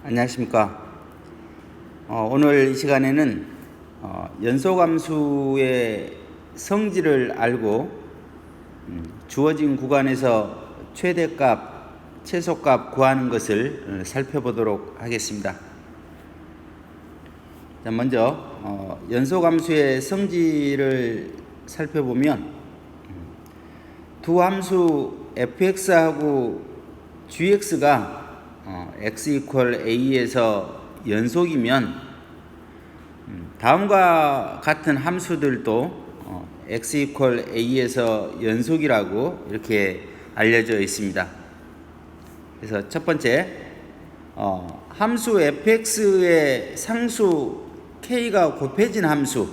안녕하십니까. 오늘 이 시간에는 연소함수의 성질을 알고 주어진 구간에서 최대값, 최소값 구하는 것을 살펴보도록 하겠습니다. 자, 먼저 연소함수의 성질을 살펴보면 두 함수 fx하고 gx가 x = a에서 연속이면 다음과 같은 함수들도 x = a에서 연속이라고 이렇게 알려져 있습니다. 그래서 첫 번째, 함수 fx의 상수 k가 곱해진 함수,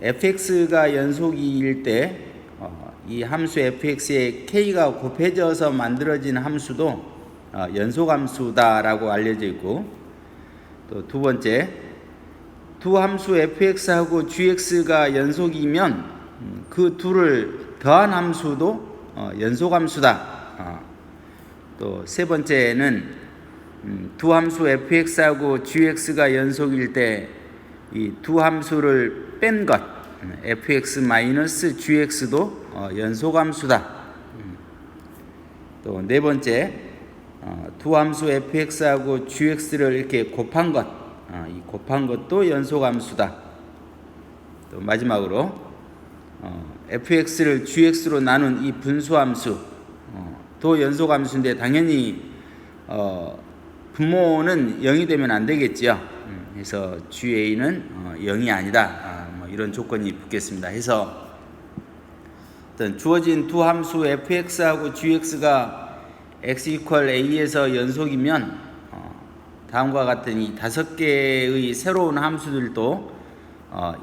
fx가 연속일 때 이 함수 fx의 k가 곱해져서 만들어진 함수도 연속함수다라고 알려져 있고, 또 두 번째, 두 함수 fx하고 gx가 연속이면 그 둘을 더한 함수도 연속함수다. 또 세 번째는 두 함수 fx하고 gx가 연속일 때 이 두 함수를 뺀 것, fx-gx도 연속함수다. 또 네 번째, 두 함수 fx하고 gx를 이렇게 곱한 것, 이 곱한 것도 연속함수다. 또 마지막으로 fx를 gx로 나눈 이 분수함수, 또 연속함수인데 당연히 분모는 0이 되면 안 되겠지요. 그래서 ga는 0이 아니다. 이런 조건이 붙겠습니다. 해서 주어진 두 함수 fx하고 gx가 x = a에서 연속이면 다음과 같은 이 5개의 새로운 함수들도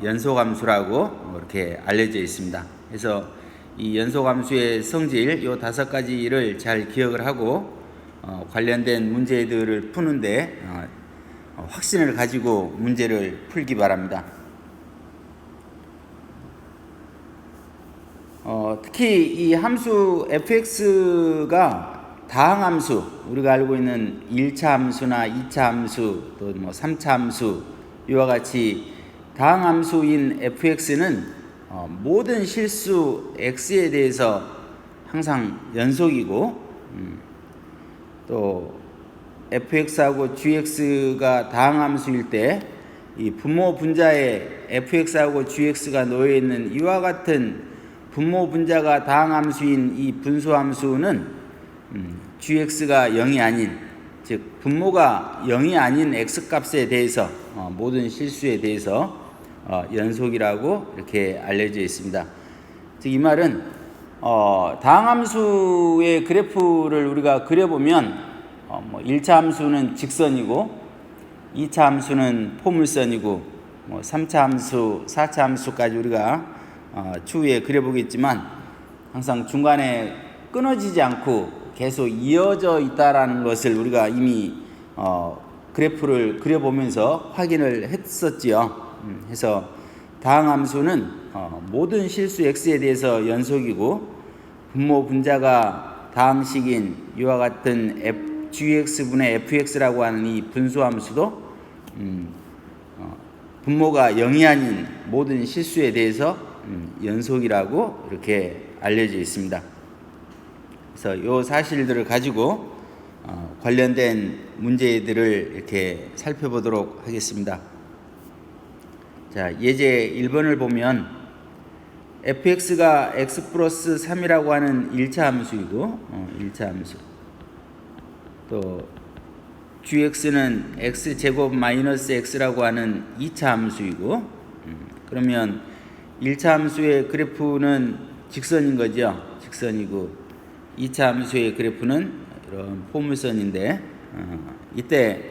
연속함수라고 이렇게 알려져 있습니다. 그래서 이 연속함수의 성질, 이 5가지를 잘 기억을 하고 관련된 문제들을 푸는데 확신을 가지고 문제를 풀기 바랍니다. 특히 이 함수 fx가 다항함수, 우리가 알고 있는 1차 함수나 2차 함수, 또 3차 함수, 이와 같이 다항함수인 fx는 모든 실수 x에 대해서 항상 연속이고, 또 fx하고 gx가 다항함수일 때 이 분모 분자에 fx하고 gx가 놓여 있는 이와 같은 분모 분자가 다항함수인 이 분수함수는 gx가 0이 아닌, 즉 분모가 0이 아닌 x값에 대해서 모든 실수에 대해서 연속이라고 이렇게 알려져 있습니다. 즉 이 말은 다항함수의 그래프를 우리가 그려보면 1차 함수는 직선이고, 2차 함수는 포물선이고, 3차 함수, 4차 함수까지 우리가 추후에 그려보겠지만 항상 중간에 끊어지지 않고 계속 이어져 있다라는 것을 우리가 이미 그래프를 그려보면서 확인을 했었지요. 그래서 다항함수는 모든 실수 x에 대해서 연속이고, 분모 분자가 다항식인 이와 같은 gx분의 fx라고 하는 이 분수함수도 분모가 0이 아닌 모든 실수에 대해서 연속이라고 이렇게 알려져 있습니다. 그래서 이 사실들을 가지고 관련된 문제들을 이렇게 살펴보도록 하겠습니다. 자, 예제 1번을 보면 fx가 x 플러스 3이라고 하는 1차 함수이고, 1차 함수. 또 gx는 x제곱 마이너스 x라고 하는 2차 함수이고, 그러면 1차 함수의 그래프는 직선인 거죠. 직선이고, 2차 함수의 그래프는 이런 포물선인데, 이때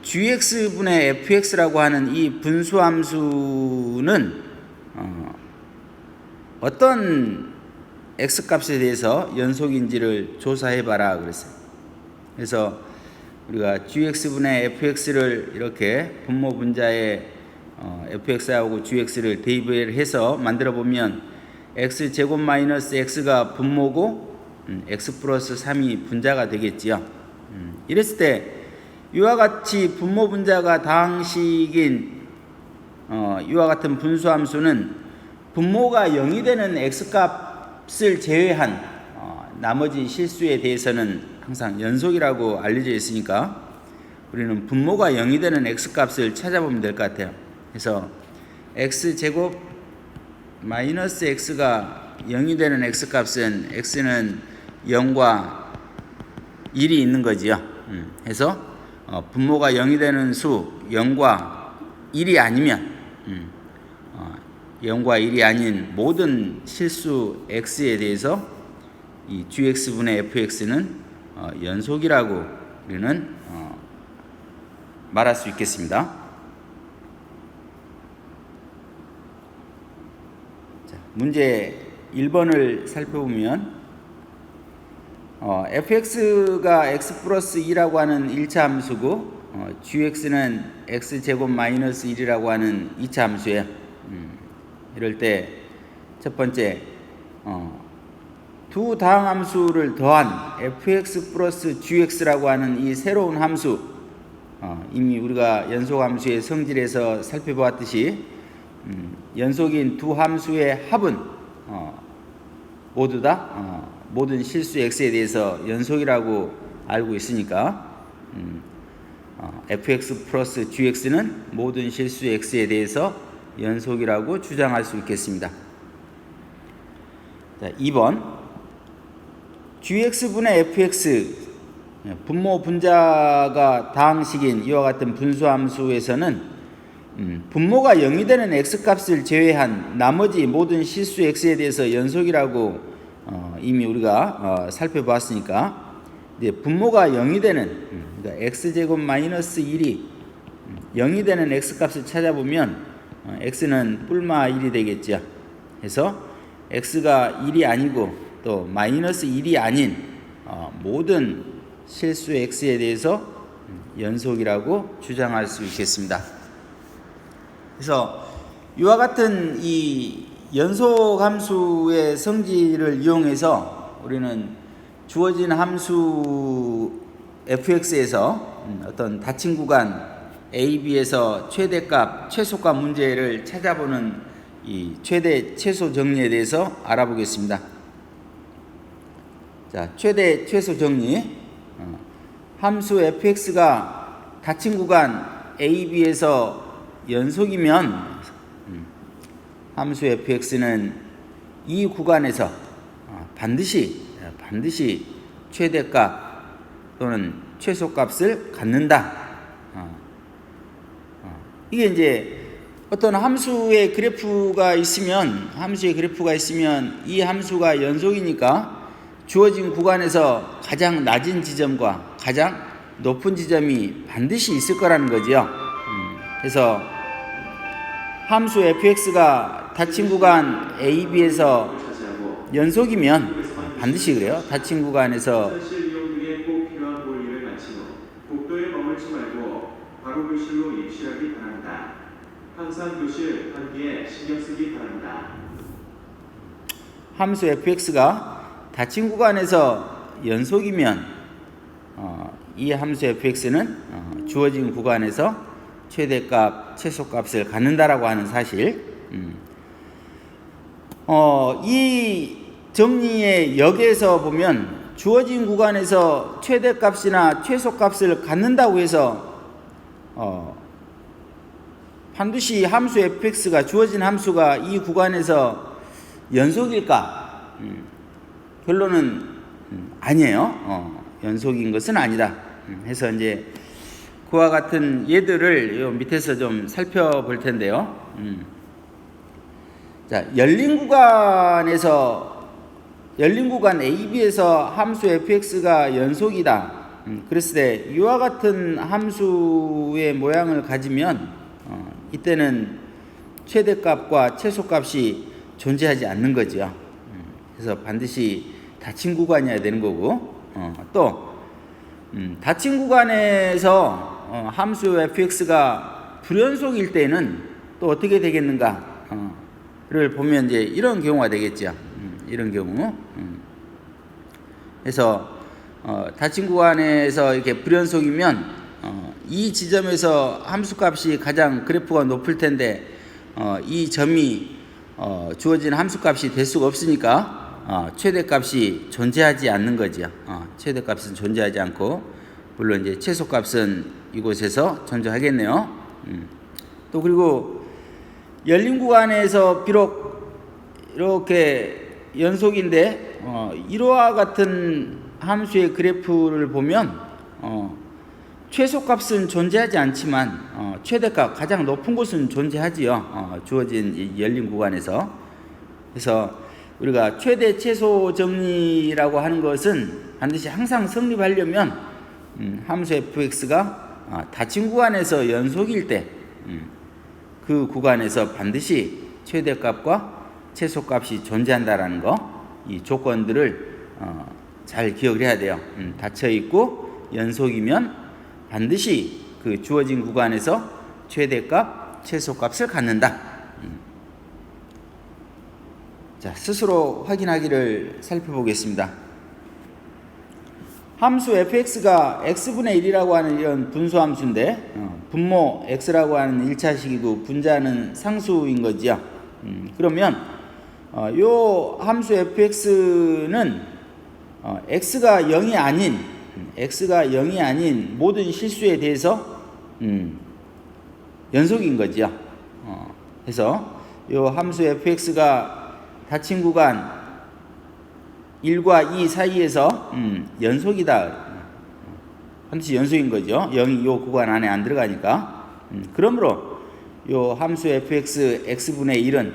gx분의 fx라고 하는 이 분수함수는 어떤 x값에 대해서 연속인지를 조사해봐라 그랬어요. 그래서 우리가 gx분의 fx를 이렇게 분모 분자에 fx하고 gx를 대입을 해서 만들어 보면 x제곱 마이너스 x가 분모고 x 플러스 3이 분자가 되겠지요. 이랬을 때 이와 같이 분모 분자가 다항식인 이와 같은 분수함수는 분모가 0이 되는 x값을 제외한 나머지 실수에 대해서는 항상 연속이라고 알려져 있으니까 우리는 분모가 0이 되는 x값을 찾아보면 될 것 같아요. 그래서 x제곱 마이너스 x가 0이 되는 x값은 x는 0과 1이 있는 거지요. 그래서 분모가 0이 되는 수 0과 1이 아니면 0과 1이 아닌 모든 실수 x에 대해서 이 gx분의 fx는 연속이라고 우리는 말할 수 있겠습니다. 자, 문제 1번을 살펴보면 fx가 x 플러스 2라고 하는 1차 함수고 gx는 x제곱 마이너스 1이라고 하는 2차 함수예요. 이럴 때 첫 번째 두 다항함수를 더한 fx 플러스 gx라고 하는 이 새로운 함수, 이미 우리가 연속함수의 성질에서 살펴보았듯이 연속인 두 함수의 합은 모두 다 모든 실수 x에 대해서 연속이라고 알고 있으니까 fx 플러스 gx는 모든 실수 x에 대해서 연속이라고 주장할 수 있겠습니다. 자, 2번 gx분의 fx 분모 분자가 다항식인 이와 같은 분수함수에서는 분모가 0이 되는 x값을 제외한 나머지 모든 실수 x에 대해서 연속이라고 이미 우리가 살펴보았으니까 이제 분모가 0이 되는 그러니까 x제곱 마이너스 1이 0이 되는 x값을 찾아보면 x는 뿔마 1이 되겠죠. 그래서 x가 1이 아니고 또 마이너스 1이 아닌 모든 실수 x에 대해서 연속이라고 주장할 수 있겠습니다. 그래서 이와 같은 이 연속 함수의 성질을 이용해서 우리는 주어진 함수 fx에서 어떤 닫힌 구간 a, b에서 최대값, 최소값 문제를 찾아보는 이 최대, 최소 정리에 대해서 알아보겠습니다. 자, 최대, 최소 정리. 함수 fx가 닫힌 구간 a, b에서 연속이면 함수 fx는 이 구간에서 반드시 최대값 또는 최소값을 갖는다. 이게 이제 어떤 함수의 그래프가 있으면 이 함수가 연속이니까 주어진 구간에서 가장 낮은 지점과 가장 높은 지점이 반드시 있을 거라는 거죠. 그래서 함수 fx가 닫힌 구간 a, b에서 연속이면 반드시 그래요. 닫힌 구간에서 바로 교실로 입실하기 바랍니다. 항상 교실 환기에 신경 쓰기 바랍니다. 함수 fx가 닫힌 구간에서 연속이면 이 함수 fx는 주어진 구간에서 최대값, 최소값을 갖는다라고 하는 사실. 이 정리의 역에서 보면 주어진 구간에서 최대값이나 최소값을 갖는다고 해서 반드시 함수 fx가 주어진 함수가 이 구간에서 연속일까? 결론은 아니에요. 연속인 것은 아니다. 해서 이제 그와 같은 예들을 요 밑에서 좀 살펴볼 텐데요. 자, 열린 구간 a, b에서 함수 fx가 연속이다. 그랬을 때 이와 같은 함수의 모양을 가지면 이때는 최대값과 최소값이 존재하지 않는 거죠. 그래서 반드시 닫힌 구간이어야 되는 거고 또 닫힌 구간에서 함수 fx가 불연속일 때는 또 어떻게 되겠는가를 보면 이제 이런 경우가 되겠죠. 이런 경우. 그래서 닫힌 구간에서 이렇게 불연속이면 이 지점에서 함수값이 가장 그래프가 높을 텐데 이 점이 주어진 함수값이 될 수가 없으니까 최대값이 존재하지 않는 거죠. 최대값은 존재하지 않고 물론 이제 최소값은 이곳에서 존재하겠네요. 또 그리고 열린 구간에서 비록 이렇게 연속인데 이와 같은 함수의 그래프를 보면 최소값은 존재하지 않지만 최대값 가장 높은 곳은 존재하지요. 주어진 이 열린 구간에서. 그래서 우리가 최대 최소 정리라고 하는 것은 반드시 항상 성립하려면 함수 fx가 닫힌 구간에서 연속일 때 그 구간에서 반드시 최대값과 최소값이 존재한다라는 거, 이 조건들을 잘 기억을 해야 돼요. 닫혀 있고 연속이면 반드시 그 주어진 구간에서 최대값, 최소값을 갖는다. 자, 스스로 확인하기를 살펴보겠습니다. 함수 fx가 x분의 1이라고 하는 이런 분수함수인데 분모 x라고 하는 1차식이고 분자는 상수인 거지요. 그러면 요 함수 fx는 x가 0이 아닌 모든 실수에 대해서 연속인 거죠. 그래서 요 함수 fx가 닫힌 구간 1과 2 사이에서 연속이다. 반드시 연속인 거죠. 0이 요 구간 안에 안 들어가니까. 그러므로 요 함수 fx x분의 1은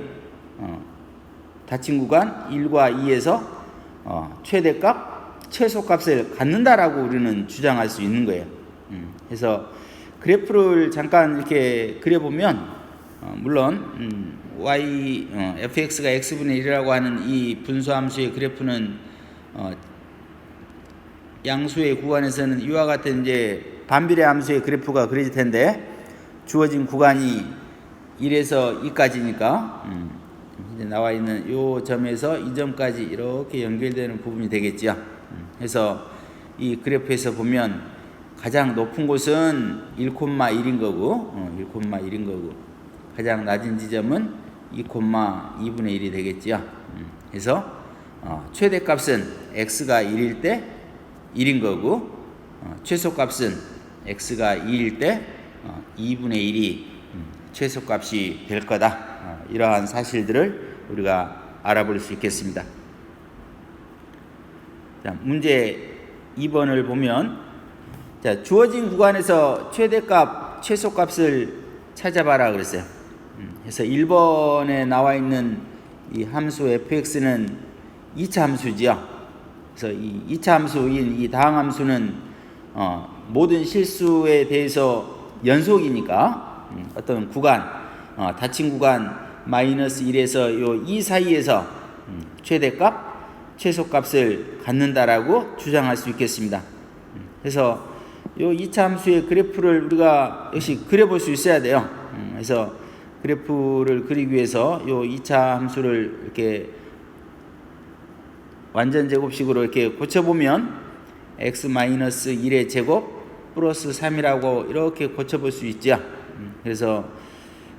닫힌 구간 1과 2에서 최대값, 최소값을 갖는다라고 우리는 주장할 수 있는 거예요. 그래서 그래프를 잠깐 이렇게 그려보면 물론 fx가 x분의 1이라고 하는 이 분수함수의 그래프는 양수의 구간에서는 이와 같은 이제 반비례 함수의 그래프가 그려질 텐데 주어진 구간이 1에서 2까지니까 이제 나와 있는 이 점에서 이 점까지 이렇게 연결되는 부분이 되겠죠. 그래서 이 그래프에서 보면 가장 높은 곳은 1,1인 거고, 1,1인 거고, 가장 낮은 지점은 2,2분의 1이 되겠죠. 그래서 최대값은 x가 1일 때 1인 거고, 최소값은 x가 2일 때 2분의 1이 최소값이 될 거다. 이러한 사실들을 우리가 알아볼 수 있겠습니다. 자, 문제 2번을 보면 자, 주어진 구간에서 최대값, 최소값을 찾아봐라 그랬어요. 그래서 1번에 나와 있는 이 함수 fx는 2차 함수지요. 그래서 이 2차 함수인 이 다항함수는 모든 실수에 대해서 연속이니까 어떤 구간, 닫힌 구간 마이너스 1에서 요 2 사이에서 최대값, 최소값을 갖는다라고 주장할 수 있겠습니다. 그래서 요 2차 함수의 그래프를 우리가 역시 그려볼 수 있어야 돼요. 그래서 그래프를 그리기 위해서 요 2차 함수를 이렇게 완전 제곱식으로 이렇게 고쳐보면 x-1의 제곱 플러스 3이라고 이렇게 고쳐볼 수 있죠. 그래서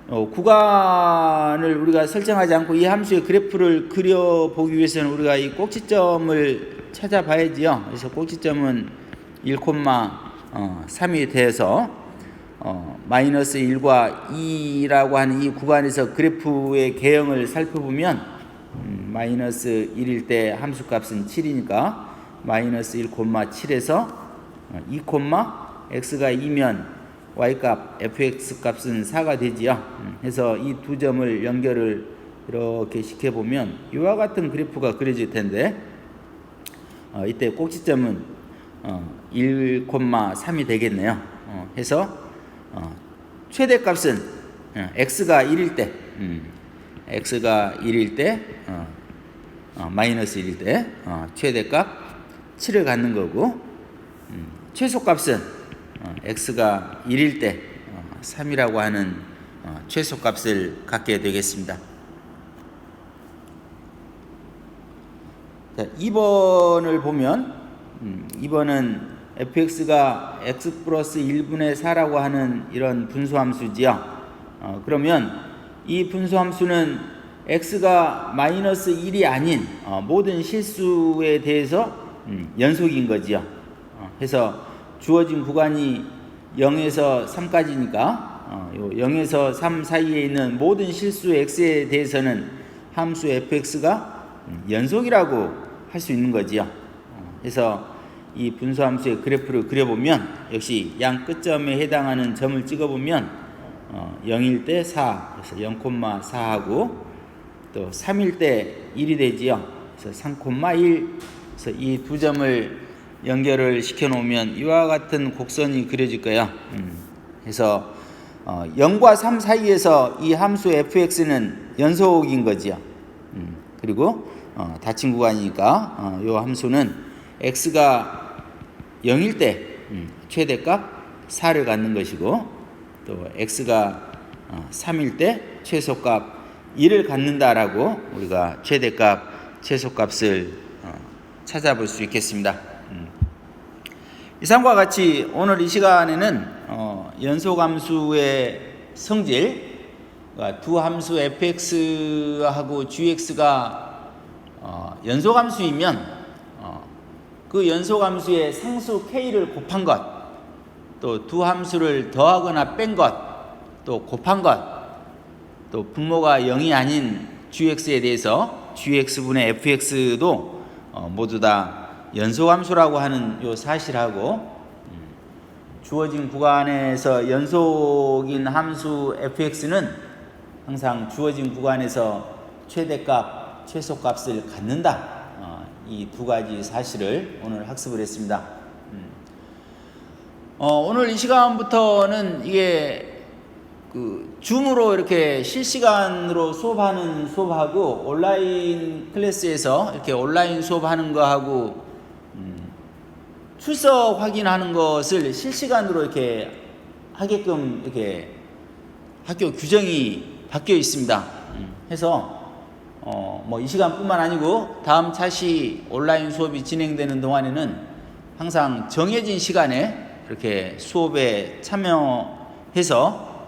구간을 우리가 설정하지 않고 이 함수의 그래프를 그려보기 위해서는 우리가 이 꼭지점을 찾아봐야지요. 그래서 꼭지점은 1,3이 돼서 마이너스 1과 2라고 하는 이 구간에서 그래프의 개형을 살펴보면 마이너스 1일 때 함수값은 7이니까 마이너스 1,7에서 2, x가 2면 y값 fx값은 4가 되지요. 그래서 이 두 점을 연결을 이렇게 시켜보면 이와 같은 그래프가 그려질 텐데 이때 꼭지점은 1,3이 되겠네요. 해서 최대값은 x가 1일 때 마이너스 1일 때 최대값 7을 갖는 거고 최소값은 x가 1일 때 3이라고 하는 최소값을 갖게 되겠습니다. 자, 2번을 보면 2번은 fx가 x 플러스 1분의 4라고 하는 이런 분수함수지요. 그러면 이 분수함수는 x가 마이너스 1이 아닌 모든 실수에 대해서 연속인 거지요. 그래서 주어진 구간이 0에서 3까지니까 0에서 3 사이에 있는 모든 실수 x에 대해서는 함수 fx가 연속이라고 할 수 있는 거지요. 그래서 이 분수함수의 그래프를 그려보면 역시 양 끝점에 해당하는 점을 찍어보면 0일 때 4, 그래서 0,4하고 또 3일 때 1이 되지요. 그래서 3,1, 그래서 이 두 점을 연결을 시켜 놓으면 이와 같은 곡선이 그려질 거예요. 그래서 0과 3 사이에서 이 함수 fx는 연속인 거지요. 그리고 닫힌 구간이니까 이 함수는 x가 0일 때 최대값 4를 갖는 것이고 또 x가 3일 때 최소값 1을 갖는다라고 우리가 최대값, 최소값을 찾아볼 수 있겠습니다. 이상과 같이 오늘 이 시간에는 연속함수의 성질, 그러니까 두 함수 fx하고 gx가 연속함수이면 그 연속함수의 상수 k를 곱한 것, 또 두 함수를 더하거나 뺀 것, 또 곱한 것, 또 분모가 0이 아닌 gx에 대해서 gx분의 fx도 모두 다 연속함수라고 하는 요 사실하고 주어진 구간에서 연속인 함수 fx는 항상 주어진 구간에서 최대값, 최소값을 갖는다. 이 두 가지 사실을 오늘 학습을 했습니다. 오늘 이 시간부터는 이게 줌으로 이렇게 실시간으로 수업하는 수업하고 온라인 클래스에서 이렇게 온라인 수업하는 거하고 출석 확인하는 것을 실시간으로 이렇게 하게끔 이렇게 학교 규정이 바뀌어 있습니다. 해서 이 시간뿐만 아니고 다음 차시 온라인 수업이 진행되는 동안에는 항상 정해진 시간에 이렇게 수업에 참여해서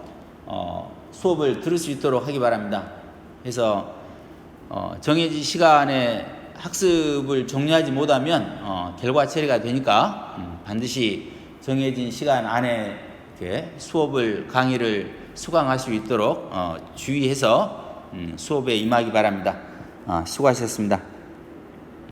수업을 들을 수 있도록 하기 바랍니다. 그래서 정해진 시간에 학습을 종료하지 못하면 결과 처리가 되니까 반드시 정해진 시간 안에 이렇게 수업을 강의를 수강할 수 있도록 주의해서 수업에 임하기 바랍니다. 수고하셨습니다.